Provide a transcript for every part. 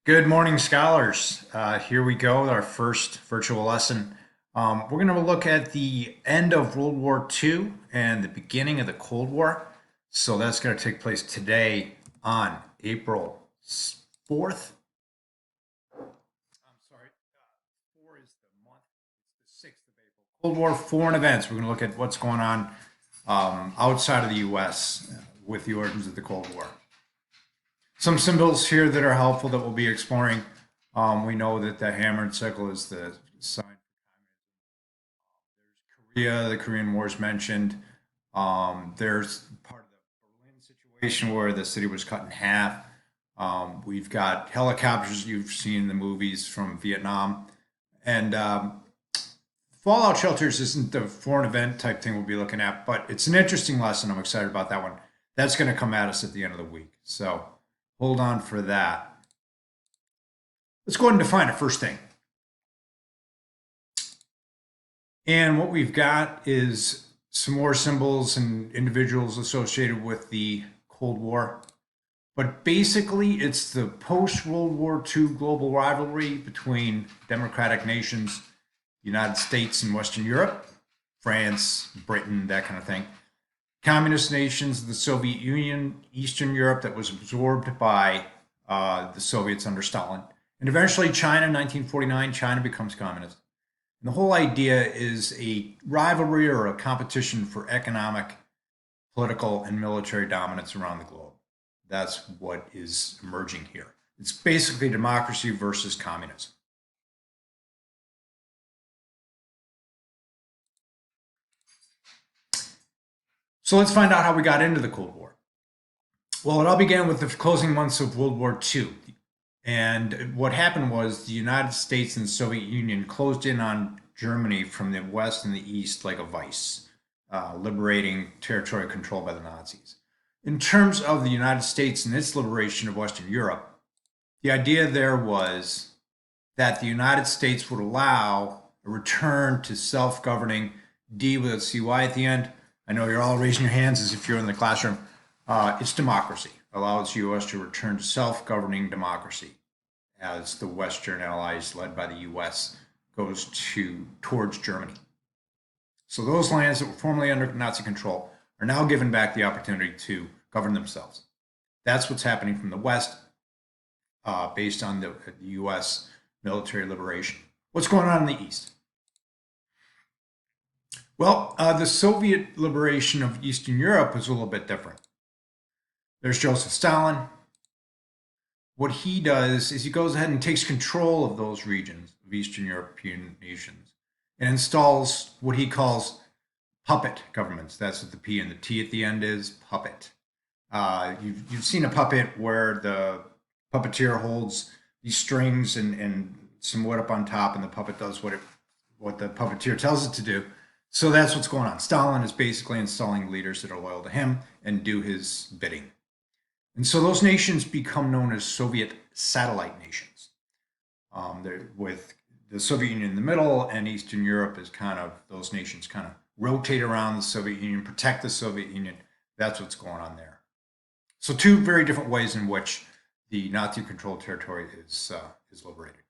Good morning, scholars. Here we go, our first virtual lesson. We're going to look at the end of World War II and the beginning of the Cold War. So that's going to take place today on April 4th. I'm sorry, 4 is the month, it's the 6th of April. Cold War foreign events. We're going to look at what's going on outside of the U.S. With the origins of the Cold War. Some symbols here that are helpful that we'll be exploring. We know that the hammered sickle is the sign for Korea. The Korean War is mentioned. There's part of the Berlin situation where the city was cut in half. We've got helicopters you've seen in the movies from Vietnam. And fallout shelters isn't the foreign event type thing we'll be looking at, but it's an interesting lesson. I'm excited about that one. That's going to come at us at the end of the week. So hold on for that. Let's go ahead and define it first thing. And what we've got is some more symbols and individuals associated with the Cold War. But basically, it's the post-World War II global rivalry between democratic nations, United States and Western Europe, France, Britain, that kind of thing. Communist nations, the Soviet Union, Eastern Europe that was absorbed by the Soviets under Stalin. And eventually China, in 1949, China becomes communist. And the whole idea is a rivalry or a competition for economic, political, and military dominance around the globe. That's what is emerging here. It's basically democracy versus communism. So let's find out how we got into the Cold War. Well, it all began with the closing months of World War II. And what happened was the United States and the Soviet Union closed in on Germany from the west and the east like a vice, liberating territory controlled by the Nazis. In terms of the United States and its liberation of Western Europe, the idea there was that the United States would allow a return to self-governing, D with a CY at the end. I know you're all raising your hands as if you're in the classroom. It's democracy. Allows the U.S. to return to self-governing democracy as the Western allies led by the U.S. goes towards Germany. So those lands that were formerly under Nazi control are now given back the opportunity to govern themselves. That's what's happening from the West based on the U.S. military liberation. What's going on in the East? Well, the Soviet liberation of Eastern Europe was a little bit different. There's Joseph Stalin. What he does is he goes ahead and takes control of those regions of Eastern European nations and installs what he calls puppet governments. That's what the P and the T at the end is, puppet. You've seen a puppet where the puppeteer holds these strings and some wood up on top, and the puppet does what the puppeteer tells it to do. So that's what's going on. Stalin is basically installing leaders that are loyal to him and do his bidding. And so those nations become known as Soviet satellite nations. They're with the Soviet Union in the middle, and Eastern Europe is kind of, those nations kind of rotate around the Soviet Union, protect the Soviet Union. That's what's going on there. So two very different ways in which the Nazi-controlled territory is liberated.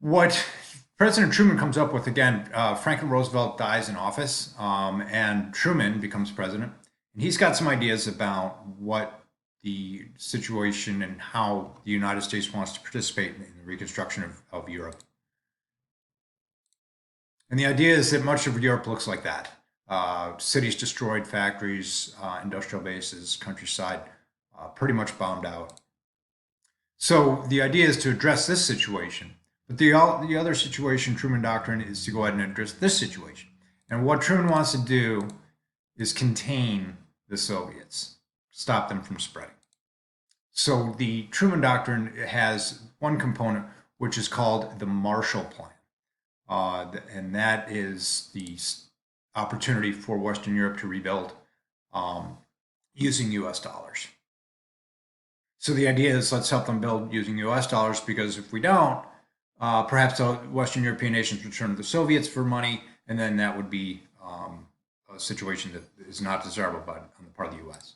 What President Truman comes up with, again, Franklin Roosevelt dies in office, and Truman becomes president. And he's got some ideas about what the situation and how the United States wants to participate in the reconstruction of Europe. And the idea is that much of Europe looks like that. Cities destroyed, factories, industrial bases, countryside, pretty much bombed out. So the idea is to address this situation. But the other situation, Truman Doctrine, is to go ahead and address this situation. And what Truman wants to do is contain the Soviets, stop them from spreading. So the Truman Doctrine has one component, which is called the Marshall Plan. And that is the opportunity for Western Europe to rebuild using US dollars. So the idea is let's help them build using US dollars, because if we don't, perhaps the Western European nations return to the Soviets for money, and then that would be a situation that is not desirable on the part of the U.S.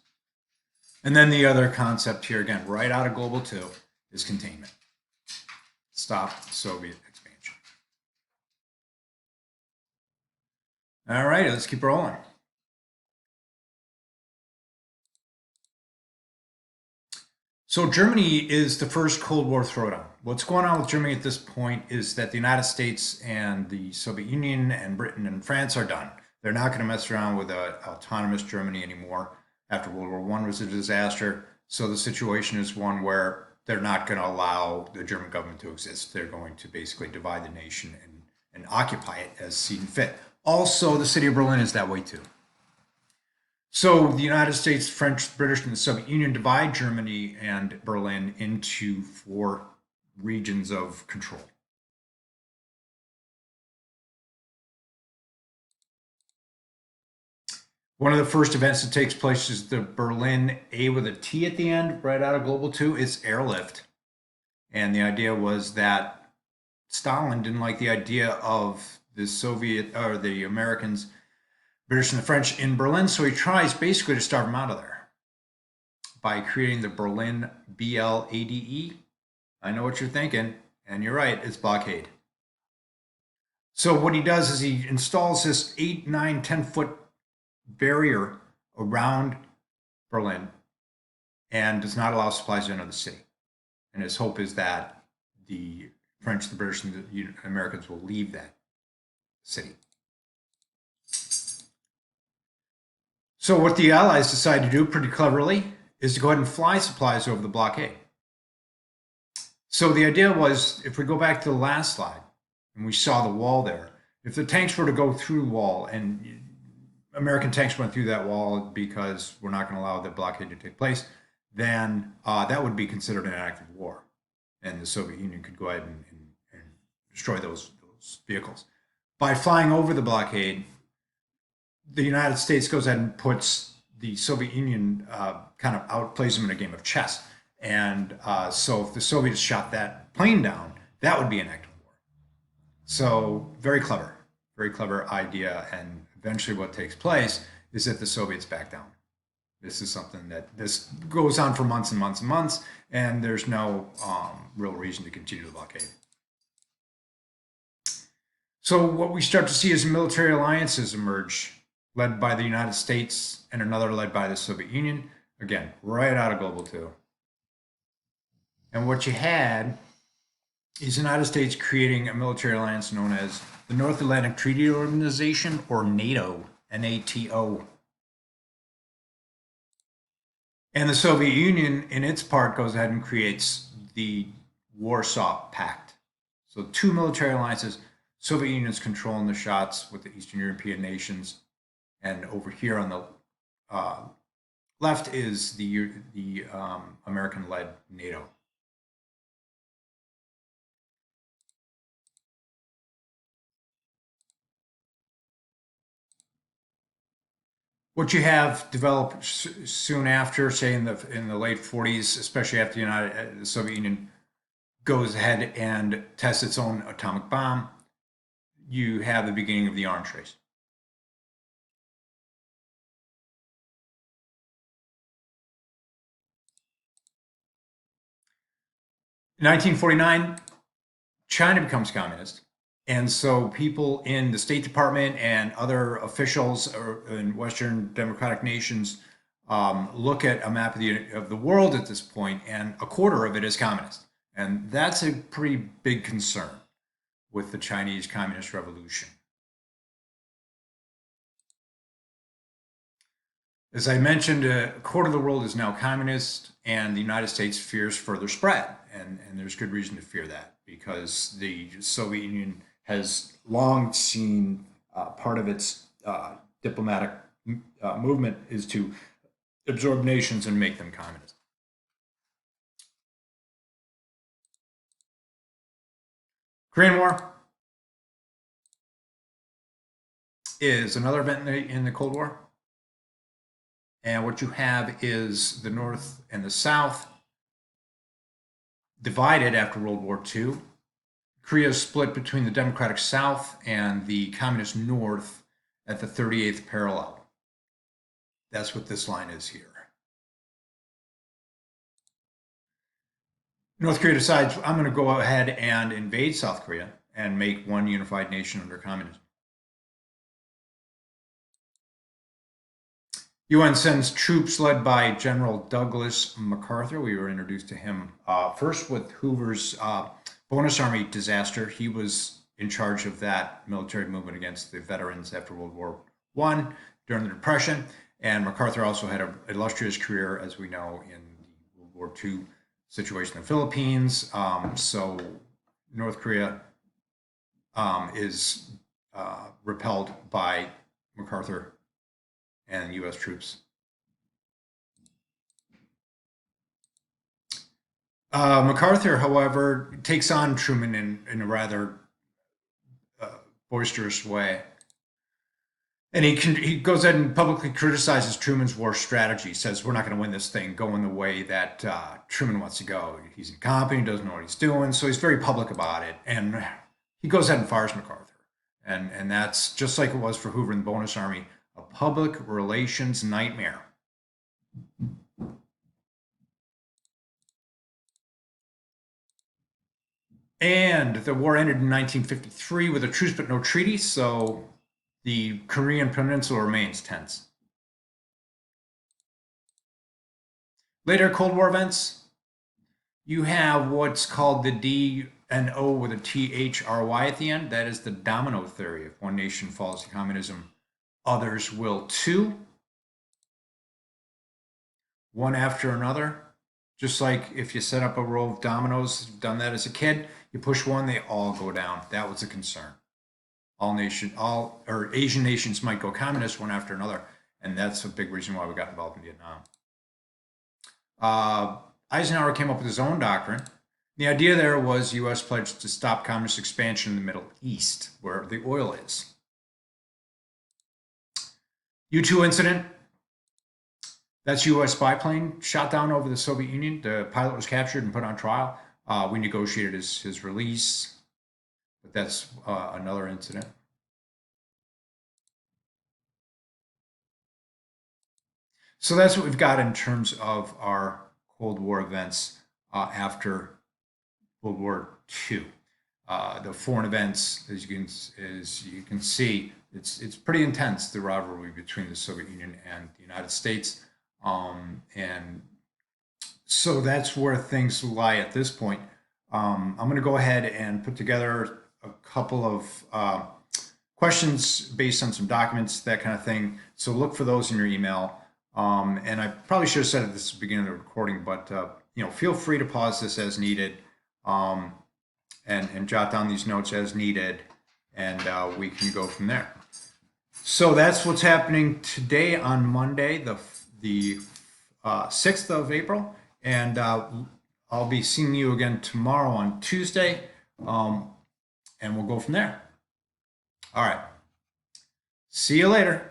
And then the other concept here, again, right out of Global 2, is containment. Stop Soviet expansion. All right, let's keep rolling. So Germany is the first Cold War throwdown. What's going on with Germany at this point is that the United States and the Soviet Union and Britain and France are done. They're not going to mess around with autonomous Germany anymore. After World War I was a disaster. So the situation is one where they're not going to allow the German government to exist. They're going to basically divide the nation and occupy it as seen fit. Also, the city of Berlin is that way too. So the United States, French, British, and the Soviet Union divide Germany and Berlin into 4 regions of control. One of the first events that takes place is the Berlin A with a T at the end, right out of Global 2. It's airlift. And the idea was that Stalin didn't like the idea of the Soviet or the Americans, British and the French in Berlin, so he tries basically to starve them out of there by creating the Berlin BLADE. I know what you're thinking, and you're right, it's blockade. So what he does is he installs this 8, 9, 10-foot barrier around Berlin and does not allow supplies to enter the city. And his hope is that the French, the British, and the Americans will leave that city. So what the Allies decide to do pretty cleverly is to go ahead and fly supplies over the blockade. So the idea was, if we go back to the last slide, and we saw the wall there, if the tanks were to go through the wall, and American tanks went through that wall because we're not going to allow the blockade to take place, then that would be considered an act of war. And the Soviet Union could go ahead and destroy those vehicles. By flying over the blockade, the United States goes ahead and puts the Soviet Union kind of outplays them in a game of chess. And so if the Soviets shot that plane down, that would be an act of war. So very clever idea. And eventually what takes place is that the Soviets back down. This is something that this goes on for months and months and months, and there's no real reason to continue the blockade. So what we start to see is military alliances emerge, led by the United States and another led by the Soviet Union. Again, right out of Global 2. And what you had is the United States creating a military alliance known as the North Atlantic Treaty Organization, or NATO, NATO. And the Soviet Union, in its part, goes ahead and creates the Warsaw Pact. So 2 military alliances. Soviet Union's controlling the shots with the Eastern European nations. And over here on the left is the American-led NATO. What you have developed soon after, say in the late 40s, especially after the Soviet Union goes ahead and tests its own atomic bomb, you have the beginning of the arms race. In 1949, China becomes communist. And so people in the State Department and other officials in Western democratic nations look at a map of the world at this point, and a quarter of it is communist. And that's a pretty big concern with the Chinese Communist Revolution. As I mentioned, a quarter of the world is now communist, and the United States fears further spread. And there's good reason to fear that, because the Soviet Union has long seen part of its diplomatic movement is to absorb nations and make them communist. Korean War is another event in the Cold War. And what you have is the North and the South divided after World War II. Korea is split between the Democratic South and the Communist North at the 38th parallel. That's what this line is here. North Korea decides, I'm going to go ahead and invade South Korea and make one unified nation under communism. UN sends troops led by General Douglas MacArthur. We were introduced to him first with Hoover's bonus army disaster. He was in charge of that military movement against the veterans after World War I during the Depression. And MacArthur also had an illustrious career, as we know, in the World War II situation in the Philippines. So North Korea is repelled by MacArthur and U.S. troops. MacArthur, however, takes on Truman in a rather boisterous way. And he goes ahead and publicly criticizes Truman's war strategy, says, we're not going to win this thing going the way that Truman wants to go. He's incompetent, he doesn't know what he's doing. So he's very public about it. And he goes ahead and fires MacArthur. And that's just like it was for Hoover and the bonus army, a public relations nightmare. And the war ended in 1953 with a truce but no treaty, so the Korean Peninsula remains tense. Later Cold War events, you have what's called the D and O with a THRY at the end. That is the domino theory. If one nation falls to communism, others will too. One after another. Just like if you set up a row of dominoes, done that as a kid, you push one, they all go down. That was a concern. Asian nations might go communist one after another, and that's a big reason why we got involved in Vietnam. Eisenhower came up with his own doctrine. The idea there was U.S. pledged to stop communist expansion in the Middle East, where the oil is. U-2 incident. That's U.S. spy plane shot down over the Soviet Union. The pilot was captured and put on trial. We negotiated his release, but that's another incident. So that's what we've got in terms of our Cold War events after World War II. The foreign events, as you can see, it's pretty intense, the rivalry between the Soviet Union and the United States. And so that's where things lie at this point. I'm going to go ahead and put together a couple of questions based on some documents, that kind of thing. So look for those in your email. And I probably should have said at the beginning of the recording, but feel free to pause this as needed, and jot down these notes as needed, and we can go from there. So that's what's happening today on Monday, the 6th of April, and I'll be seeing you again tomorrow on Tuesday, and we'll go from there. All right. See you later.